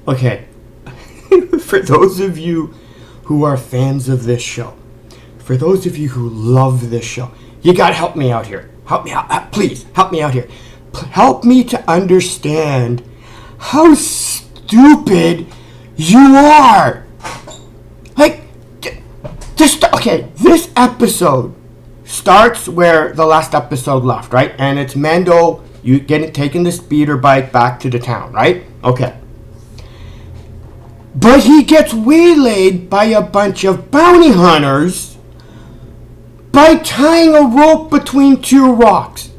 Okay. For those of you who are fans of this show, for those of you who love this show, you gotta help me out here. Help me out. Please, help me out here. Help me to understand how stupid you are. Like, this episode starts where the last episode left, right? And it's Mando taking the speeder bike back to the town, right? Okay. But he gets waylaid by a bunch of bounty hunters by tying a rope between two rocks.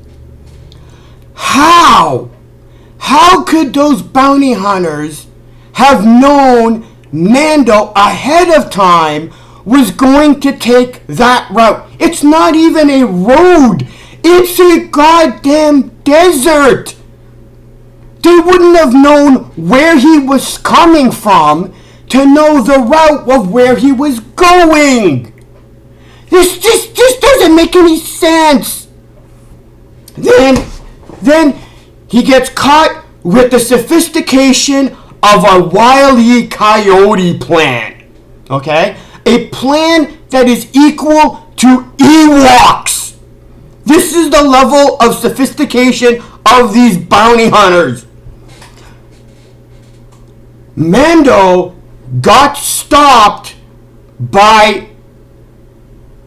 How? How could those bounty hunters have known Mando ahead of time was going to take that route? It's not even a road. It's a goddamn desert. They wouldn't have known where he was coming from to know the route of where he was going. This doesn't make any sense. Then he gets caught with the sophistication of a Wile E. Coyote plan. Okay? A plan that is equal to Ewoks. This is the level of sophistication of these bounty hunters. Mando got stopped by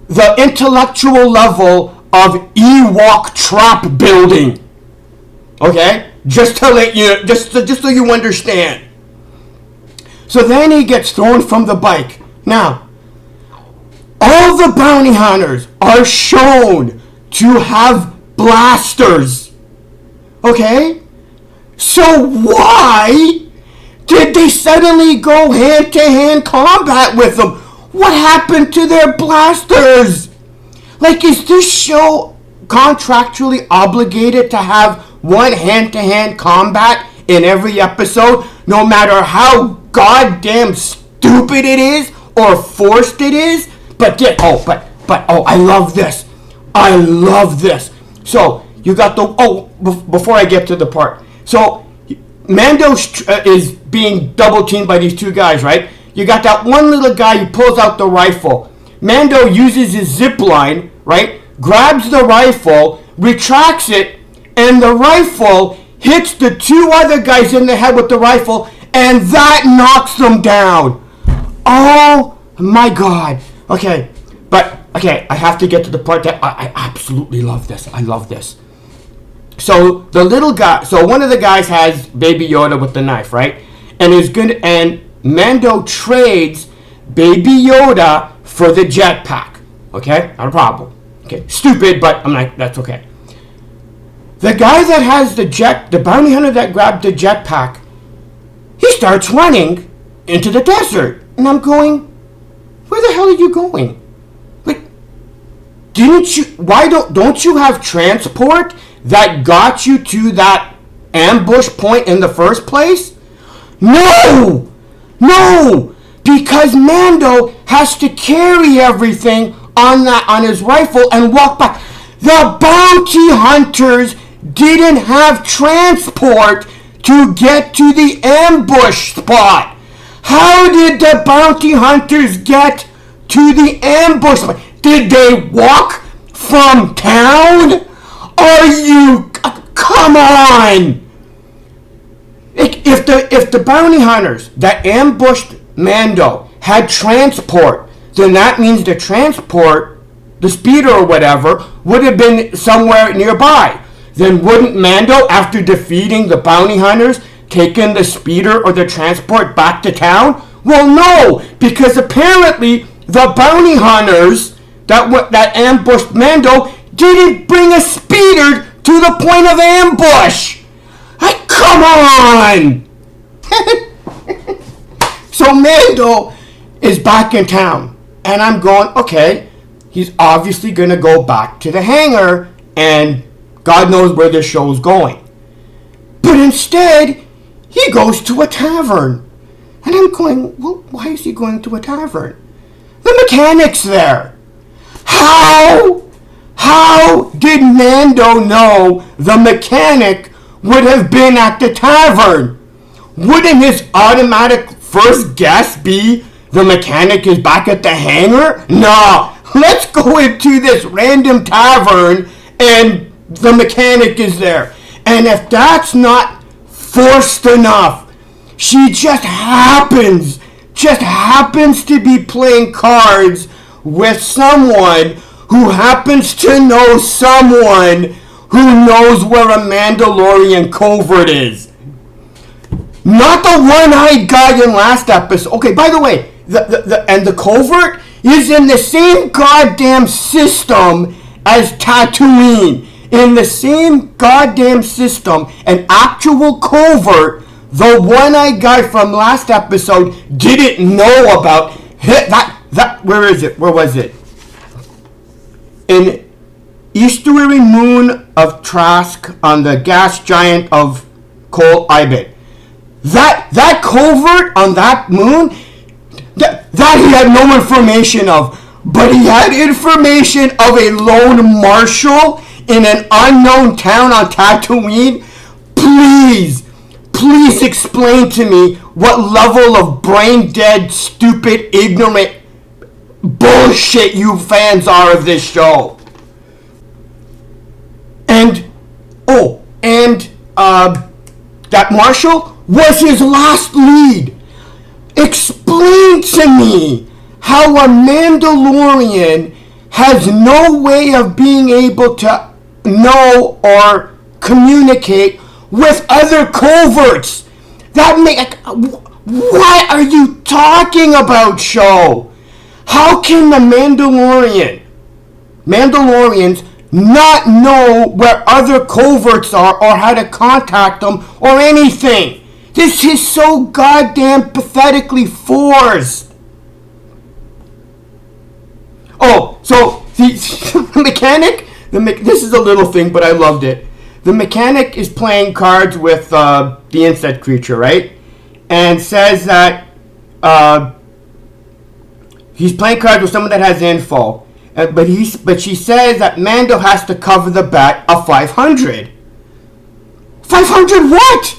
the intellectual level of Ewok trap building. Okay? Just to let you, just so you understand. So then he gets thrown from the bike. Now, all the bounty hunters are shown to have blasters. Okay? So why did they suddenly go hand-to-hand combat with them? What happened to their blasters? Like, is this show contractually obligated to have one hand-to-hand combat in every episode, no matter how goddamn stupid it is or forced it is? I love this. I love this. So, you got before I get to the part. So, Mando is being double teamed by these two guys, right? You got that one little guy who pulls out the rifle. Mando uses his zip line, right? Grabs the rifle, retracts it, and the rifle hits the two other guys in the head with the rifle, and that knocks them down. Oh my god. Okay, I have to get to the part that I absolutely love this. I love this. So the little guy, one of the guys has Baby Yoda with the knife, right? And Mando trades Baby Yoda for the jetpack. Okay, not a problem. Okay, stupid, but I'm like, that's okay. The guy that has the bounty hunter that grabbed the jetpack, he starts running into the desert, and I'm going, where the hell are you going? Like, don't you have transport that got you to that ambush point in the first place? No! Because Mando has to carry everything on his rifle and walk back. The bounty hunters didn't have transport to get to the ambush spot. How did the bounty hunters get to the ambush spot? Did they walk from town? Come on! If the bounty hunters that ambushed Mando had transport, then that means the transport, the speeder or whatever, would have been somewhere nearby. Then wouldn't Mando, after defeating the bounty hunters, taken the speeder or the transport back to town? Well, no, because apparently the bounty hunters that ambushed Mando didn't bring a speeder to the point of ambush. Come on! So Mando is back in town, and I'm going, okay, he's obviously going to go back to the hangar, and God knows where this show's going. But instead, he goes to a tavern. And I'm going, well, why is he going to a tavern? The mechanic's there. How did Mando know the mechanic would have been at the tavern? wouldn't his automatic first guess be the mechanic is back at the hangar? Nah, let's go into this random tavern and the mechanic is there. And if that's not forced enough, she just happens to be playing cards with someone who happens to know someone who knows where a Mandalorian covert is. Not the one-eyed guy in last episode. Okay, by the way, the covert is in the same goddamn system as Tatooine. In the same goddamn system, an actual covert, the one-eyed guy from last episode didn't know about. That where is it? Where was it? In estuary moon of Trask on the gas giant of Kol Ibit. That covert on that moon, that he had no information of, but he had information of a lone marshal in an unknown town on Tatooine. Please explain to me what level of brain dead, stupid, ignorant bullshit you fans are of this show. And that marshal was his last lead. Explain to me how a Mandalorian has no way of being able to know or communicate with other coverts. What are you talking about, show? How can the Mandalorians not know where other coverts are or how to contact them or anything? This is so goddamn pathetically forced. Oh, so the mechanic, this is a little thing, but I loved it. The mechanic is playing cards with the insect creature, right? And says that he's playing cards with someone that has info. But she says that Mando has to cover the bet of 500. 500 what?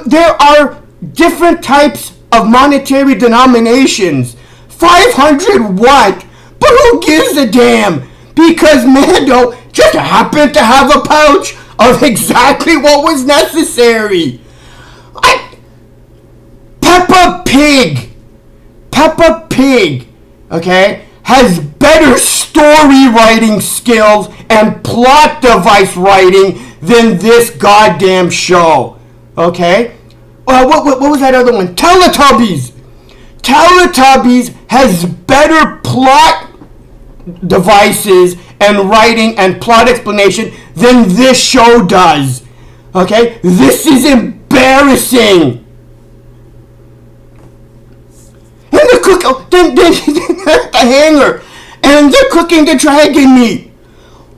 There are different types of monetary denominations. 500 what? But who gives a damn? Because Mando just happened to have a pouch of exactly what was necessary. Peppa Pig, okay, has better story writing skills and plot device writing than this goddamn show. Okay? What was that other one? Teletubbies has better plot devices and writing and plot explanation than this show does. Okay? This is embarrassing. And the hangar, and they're cooking the dragon meat.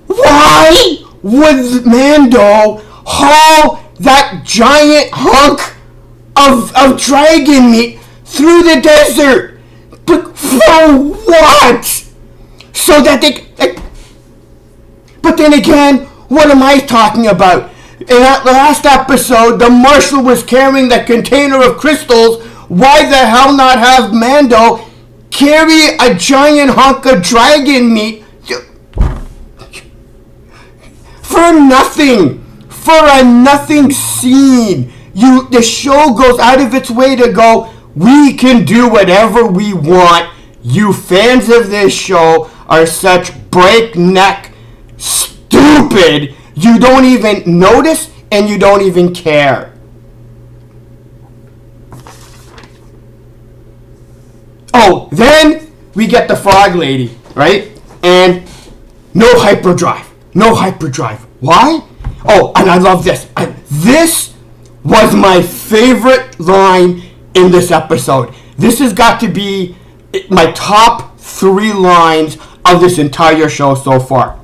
Why would Mando haul that giant hunk of dragon meat through the desert? But for what? So that they... But then again, what am I talking about? In that last episode, the marshal was carrying the container of crystals. Why the hell not have Mando carry a giant hunk of dragon meat for nothing? For a nothing scene. The show goes out of its way to go, we can do whatever we want. You fans of this show are such breakneck stupid. You don't even notice and you don't even care. Oh, then we get the frog lady, right? And no hyperdrive. Why? Oh, and I love this. This was my favorite line in this episode. This has got to be my top 3 lines of this entire show so far.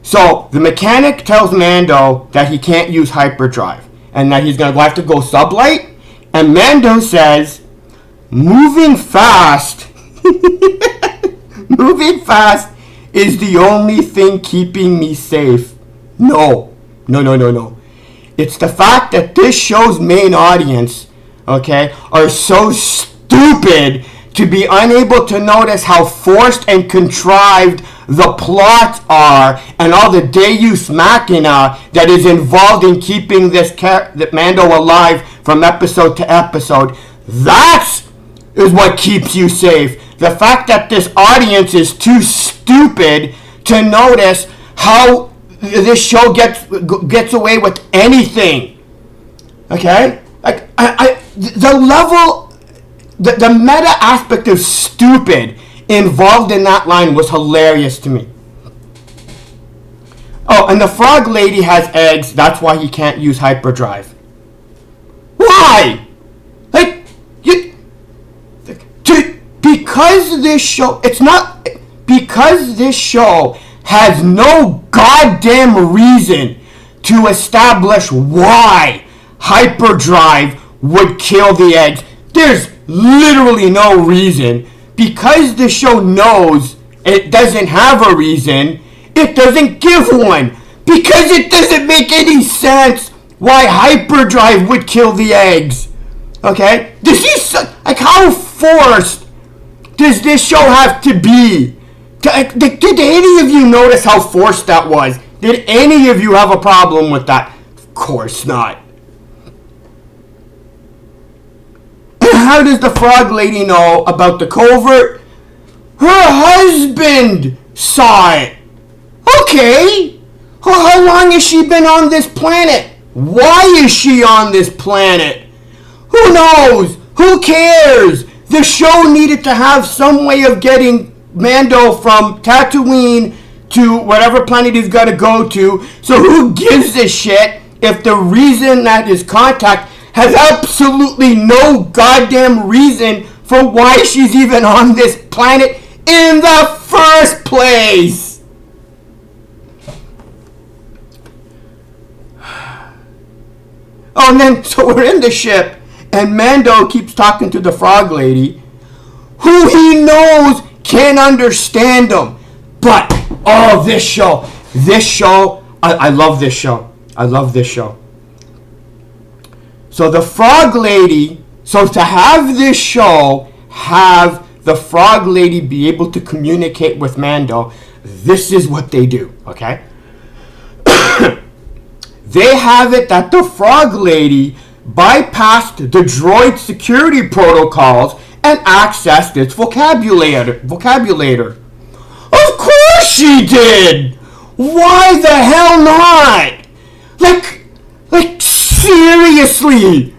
So, the mechanic tells Mando that he can't use hyperdrive and that he's going to have to go sublight. And Mando says, moving fast is the only thing keeping me safe. No. It's the fact that this show's main audience, okay, are so stupid to be unable to notice how forced and contrived the plots are and all the deus machina that is involved in keeping the Mando alive from episode to episode. That is what keeps you safe. The fact that this audience is too stupid to notice how this show gets away with anything. Okay? Like the level, the meta aspect of stupid involved in that line was hilarious to me. Oh, and the frog lady has eggs. That's why he can't use hyperdrive. Why? Because this show, because this show has no goddamn reason to establish why hyperdrive would kill the eggs. There's literally no reason. Because the show knows it doesn't have a reason, it doesn't give one. Because it doesn't make any sense why hyperdrive would kill the eggs. Okay? Like, how forced does this show have to be? Did any of you notice how forced that was? Did any of you have a problem with that? Of course not. How does the frog lady know about the covert? Her husband saw it. Okay. Well, how long has she been on this planet? Why is she on this planet? Who knows? Who cares? The show needed to have some way of getting Mando from Tatooine to whatever planet he's got to go to. So who gives a shit if the reason that his contact has absolutely no goddamn reason for why she's even on this planet in the first place? Oh, and then, so we're in the ship, and Mando keeps talking to the frog lady, who he knows can't understand him. But, oh, this show, I love this show. I love this show. So the frog lady, so to have this show, have the frog lady be able to communicate with Mando, this is what they do, okay? They have it that the frog lady bypassed the droid security protocols and accessed its vocabulator. Of course she did! Why the hell not? Like seriously?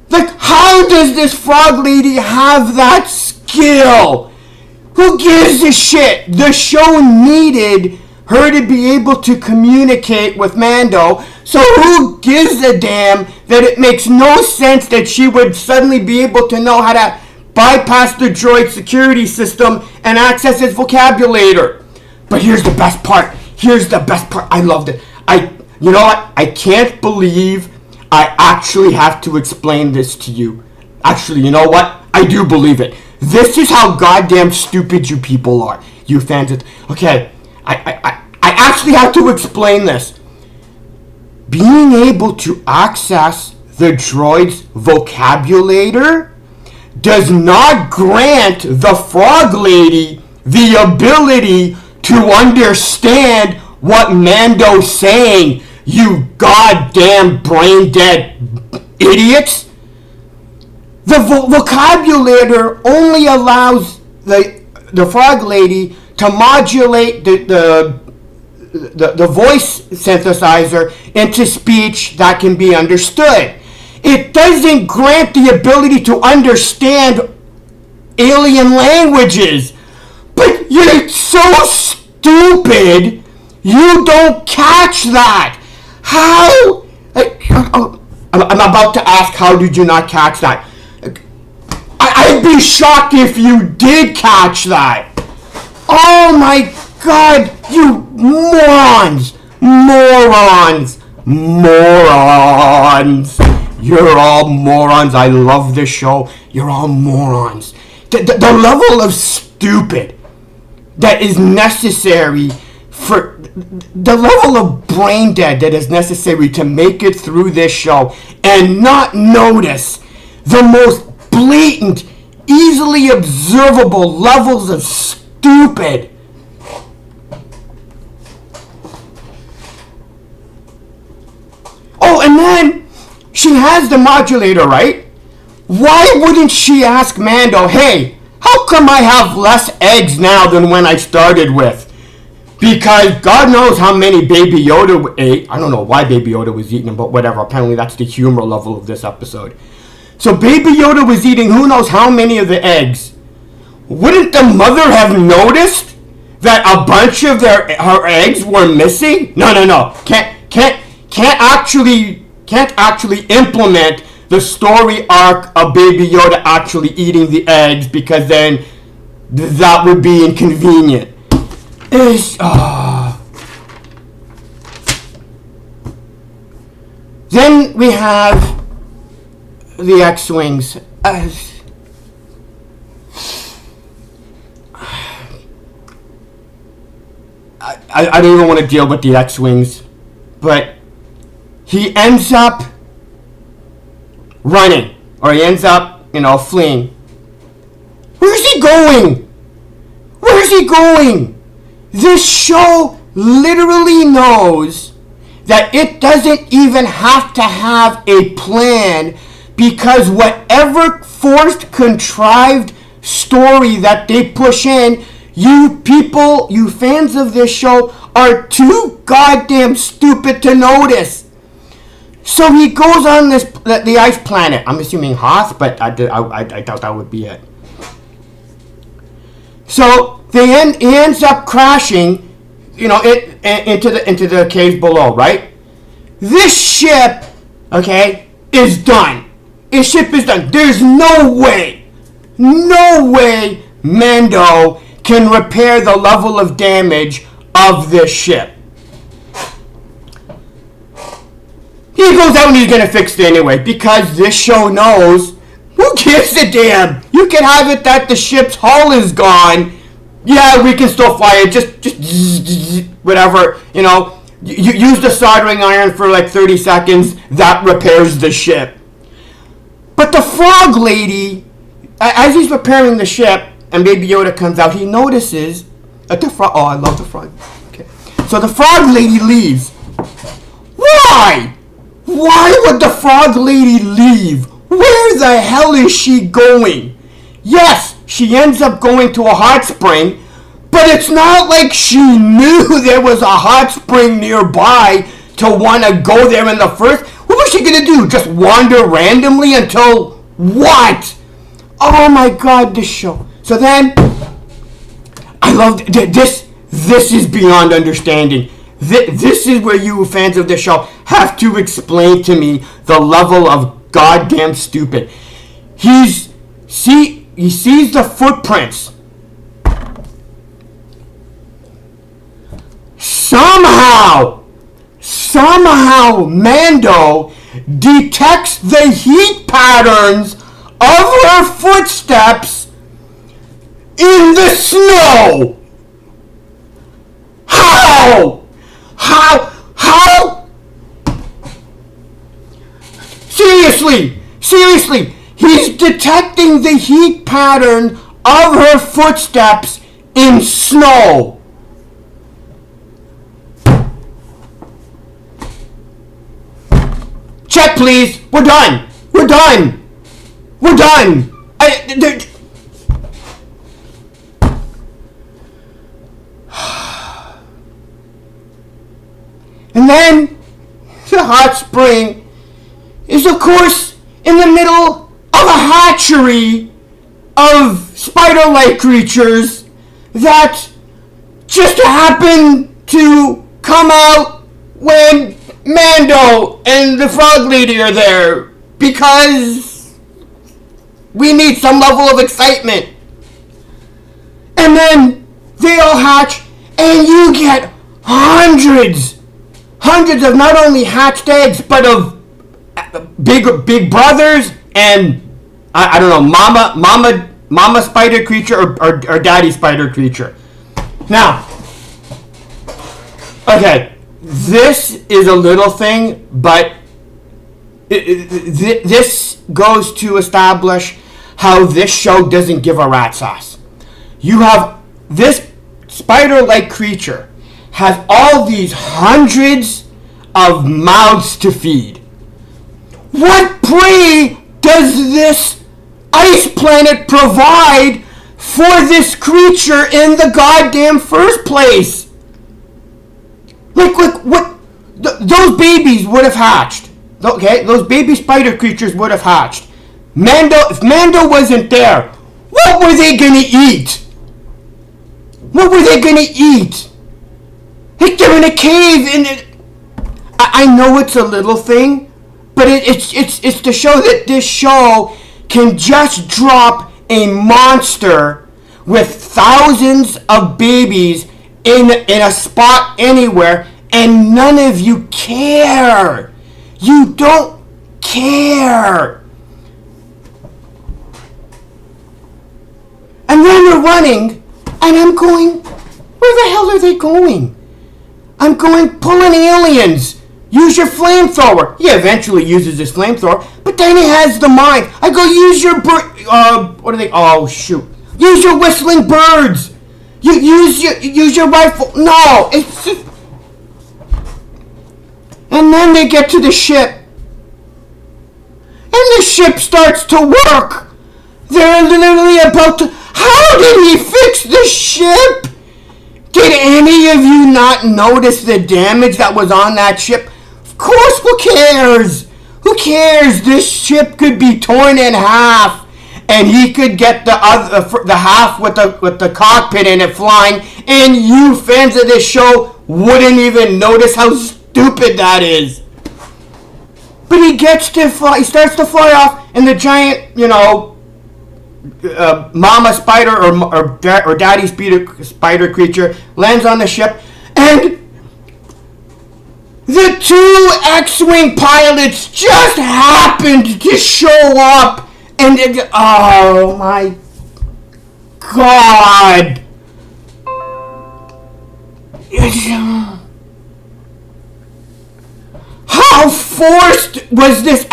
Like, how does this frog lady have that skill? Who gives a shit? The show needed her to be able to communicate with Mando, so who gives a damn that it makes no sense that she would suddenly be able to know how to bypass the droid security system and access its vocabulator? But here's the best part. I loved it. You know what? I can't believe I actually have to explain this to you. Actually, you know what? I do believe it. This is how goddamn stupid you people are. You fans. Okay, I actually have to explain this. Being able to access the droid's vocabulator does not grant the frog lady the ability to understand what Mando's saying, you goddamn brain-dead idiots. The vocabulator only allows the frog lady to modulate the voice synthesizer into speech that can be understood. It doesn't grant the ability to understand alien languages. But you're so stupid, you don't catch that. How? I'm about to ask, how did you not catch that? I'd be shocked if you did catch that. Oh my God, you morons! Morons! You're all morons. I love this show. You're all morons. The level of stupid that is necessary for the level of brain dead that is necessary to make it through this show and not notice the most blatant, easily observable levels of stupid. Oh, and then she has the modulator, right? Why wouldn't she ask Mando, hey, how come I have less eggs now than when I started with? Because God knows how many Baby Yoda ate. I don't know why Baby Yoda was eating them, but whatever. Apparently that's the humor level of this episode. So Baby Yoda was eating who knows how many of the eggs. Wouldn't the mother have noticed that a bunch of her eggs were missing? No. Can't actually implement the story arc of Baby Yoda actually eating the eggs, because then that would be inconvenient. Then we have the X-Wings. I don't even want to deal with the X-Wings, but he ends up running, or he ends up, fleeing. Where's he going? Where's he going? This show literally knows that it doesn't even have to have a plan, because whatever forced, contrived story that they push in, you people, you fans of this show, are too goddamn stupid to notice. So he goes on the ice planet. I'm assuming Hoth, but I doubt that would be it. So he ends up crashing, into the caves below, right? This ship, okay, is done. His ship is done. There's no way Mando can repair the level of damage of this ship. He goes out and he's gonna fix it anyway, because this show knows, who gives a damn? You can have it that the ship's hull is gone. Yeah, we can still fly it. Just whatever, You use the soldering iron for like 30 seconds. That repairs the ship. But the frog lady, as he's repairing the ship, and Baby Yoda comes out, he notices the frog. Oh, I love the frog. Okay, so the frog lady leaves. Why? Why would the frog lady leave? Where the hell is she going? Yes, she ends up going to a hot spring, but it's not like she knew there was a hot spring nearby to want to go there in the first. What was she going to do? Just wander randomly until what? Oh my god, this show. So then, I love this. This is beyond understanding. This is where you fans of the show have to explain to me the level of goddamn stupid. He sees the footprints. Somehow Mando detects the heat patterns of her footsteps in the snow. How? Seriously, he's detecting the heat pattern of her footsteps in snow. Check, please. We're done. And then the hot spring is, of course, in the middle of a hatchery of spider-like creatures that just happen to come out when Mando and the frog lady are there, because we need some level of excitement. And then they all hatch, and you get hundreds of not only hatched eggs, but of big brothers and I don't know, mama spider creature or daddy spider creature. Now, Okay, this is a little thing, but this goes to establish how this show doesn't give a rat's ass. You have this spider-like creature has all these hundreds of mouths to feed. What prey does this ice planet provide for this creature in the goddamn first place? Like what? Those babies would have hatched. Okay, those baby spider creatures would have hatched. If Mando wasn't there, what were they gonna eat? What were they gonna eat? Like they're in a cave, and I know it's a little thing, but it's to show that this show can just drop a monster with thousands of babies in a spot anywhere, and none of you care. You don't care. And then they're running, and I'm going, where the hell are they going? I'm going, pulling aliens. Use your flamethrower. He eventually uses his flamethrower, but then he has the mind. I go, use your what are they? Oh, shoot. Use your whistling birds. Use your rifle. No, it's just... And then they get to the ship. And the ship starts to work. They're literally about to... How did he fix the ship? Did any of you not notice the damage that was on that ship? Of course, who cares? Who cares? This ship could be torn in half, and he could get the half with the cockpit in it flying, and you fans of this show wouldn't even notice how stupid that is. But he gets to fly. He starts to fly off, and the giant, mama spider or daddy spider creature lands on the ship, and the two X-Wing pilots just happened to show up, and oh my god. How forced was this?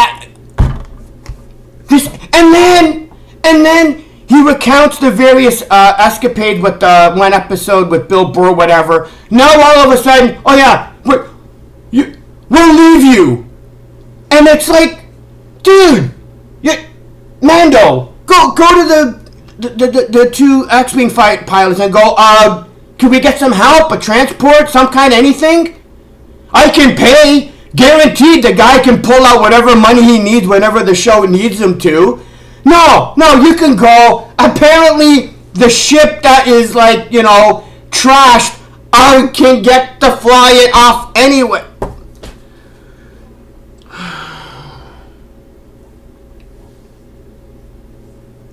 And then he recounts the various escapades with one episode with Bill Burr, whatever. Now all of a sudden, oh yeah, we'll leave you. And it's like, dude, Mando, go to the two X-Wing fight pilots and go, can we get some help, a transport, some kind of anything? I can pay. Guaranteed the guy can pull out whatever money he needs whenever the show needs him to. No, you can go. Apparently, the ship that is trashed, I can get to fly it off anyway.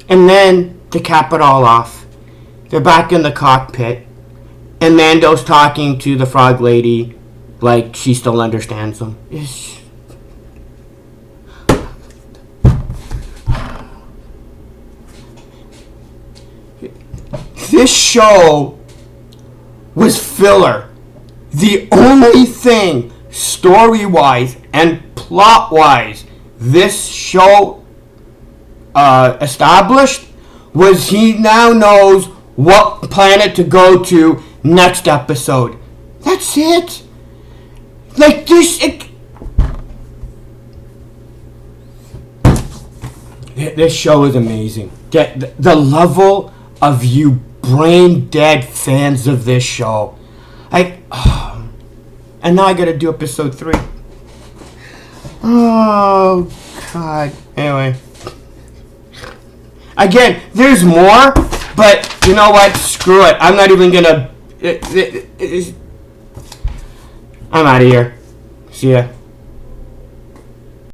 And then, to cap it all off, they're back in the cockpit, and Mando's talking to the frog lady like she still understands him. This show was filler. The only thing, story-wise and plot-wise, this show established was he now knows what planet to go to next episode. That's it. Like this, this show is amazing. The level of you brain dead fans of this show. And now I gotta do episode 3. Oh god. Anyway. Again, there's more, but you know what? Screw it. I'm not even gonna... I'm out of here. See ya.